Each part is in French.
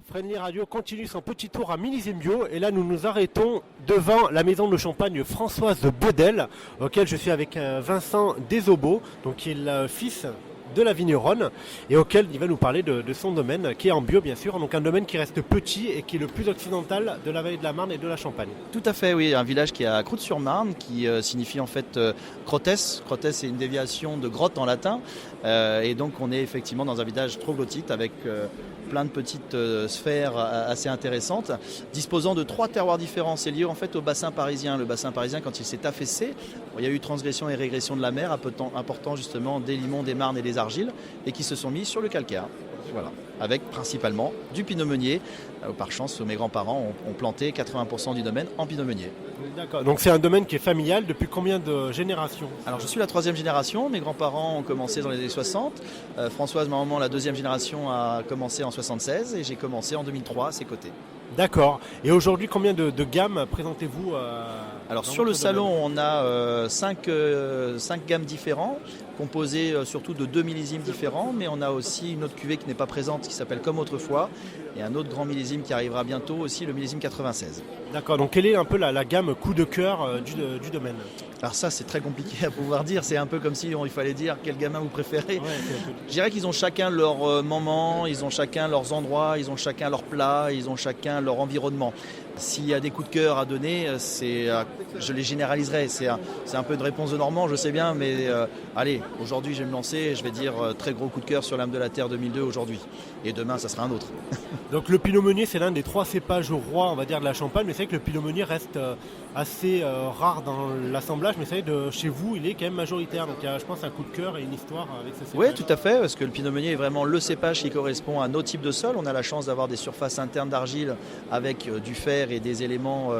Friendly Radio continue son petit tour à Millésime Bio et là nous nous arrêtons devant la maison de champagne Françoise Baudel, auquel je suis avec Vincent Desobo, donc qui est le fils de la vigneronne et auquel il va nous parler de son domaine qui est en bio bien sûr, donc un domaine qui reste petit et qui est le plus occidental de la vallée de la Marne et de la Champagne. Tout à fait, oui, un village qui est à Croûte-sur-Marne qui signifie en fait Crotès. Crotès c'est une déviation de grotte en latin et donc on est effectivement dans un village troglodyte avec plein de petites sphères assez intéressantes, disposant de 3 terroirs différents. C'est lié en fait au bassin parisien. Le bassin parisien, quand il s'est affaissé, il y a eu transgression et régression de la mer, important justement des limons, des marnes et des argiles, et qui se sont mis sur le calcaire. Voilà. Avec principalement du pinot meunier. Par chance, mes grands-parents ont planté 80% du domaine en pinot meunier. D'accord. Donc c'est un domaine qui est familial depuis combien de générations? Alors je suis la 3e génération, mes grands-parents ont commencé dans les années 60. Françoise, ma maman, la 2e génération, a commencé en 76 et j'ai commencé en 2003 à ses côtés. D'accord. Et aujourd'hui, combien de gammes présentez-vous Alors sur le salon, on a 5 gammes différentes, composées surtout de 2 millésimes différents, mais on a aussi une autre cuvée qui n'est pas présente, qui s'appelle Comme autrefois, et un autre grand millésime qui arrivera bientôt, aussi le millésime 96. D'accord, donc quelle est un peu la gamme coup de cœur du domaine? Alors ça, c'est très compliqué à pouvoir dire, c'est un peu comme si il fallait dire quel gamin vous préférez. Ouais, je dirais qu'ils ont chacun leur moment, ils ont chacun leurs endroits, ils ont chacun leurs plats, ils ont chacun leur environnement. S'il y a des coups de cœur à donner, je les généraliserai. C'est un peu une réponse de Normand, je sais bien, mais allez, aujourd'hui je vais me lancer et je vais dire très gros coup de cœur sur l'âme de la terre 2002 aujourd'hui. Et demain, ça sera un autre. Donc le pinot meunier, c'est l'un des 3 cépages rois, on va dire, de la Champagne, mais c'est vrai que le pinot meunier reste assez rare dans l'assemblage, mais c'est vrai que chez vous, il est quand même majoritaire. Donc il y a, je pense, un coup de cœur et une histoire avec ce cépage. Oui, tout à fait, parce que le pinot meunier est vraiment le cépage qui correspond à nos types de sols. On a la chance d'avoir des surfaces internes d'argile avec du fer et des éléments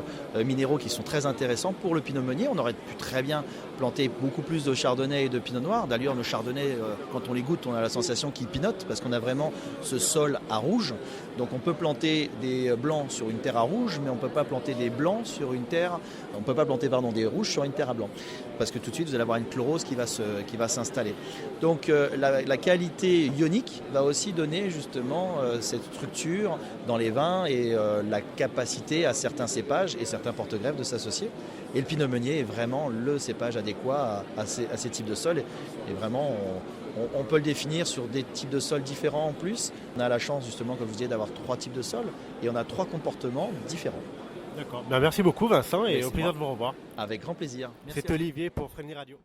minéraux qui sont très intéressants pour le pinot meunier. On aurait pu très bien planter beaucoup plus de chardonnay et de pinot noir. D'ailleurs, nos chardonnays, quand on les goûte, on a la sensation qu'ils pinotent parce qu'on a vraiment ce sol à rouge. Donc on peut planter des blancs sur une terre à rouge, mais on ne peut pas planter des blancs sur une terre. On ne peut pas planter des rouges sur une terre à blanc, parce que tout de suite vous allez avoir une chlorose qui va s'installer. Donc la qualité ionique va aussi donner justement cette structure dans les vins et la capacité à certains cépages et certains porte-greffes de s'associer. Et le pinot meunier est vraiment le cépage adéquat à ces types de sols. Et vraiment, on peut le définir sur des types de sols différents en plus. On a la chance justement, comme je vous disais, d'avoir 3 types de sols et on a 3 comportements différents. D'accord. Merci beaucoup Vincent et au plaisir de vous revoir. Avec grand plaisir. Merci. C'est Olivier pour Friendly Radio.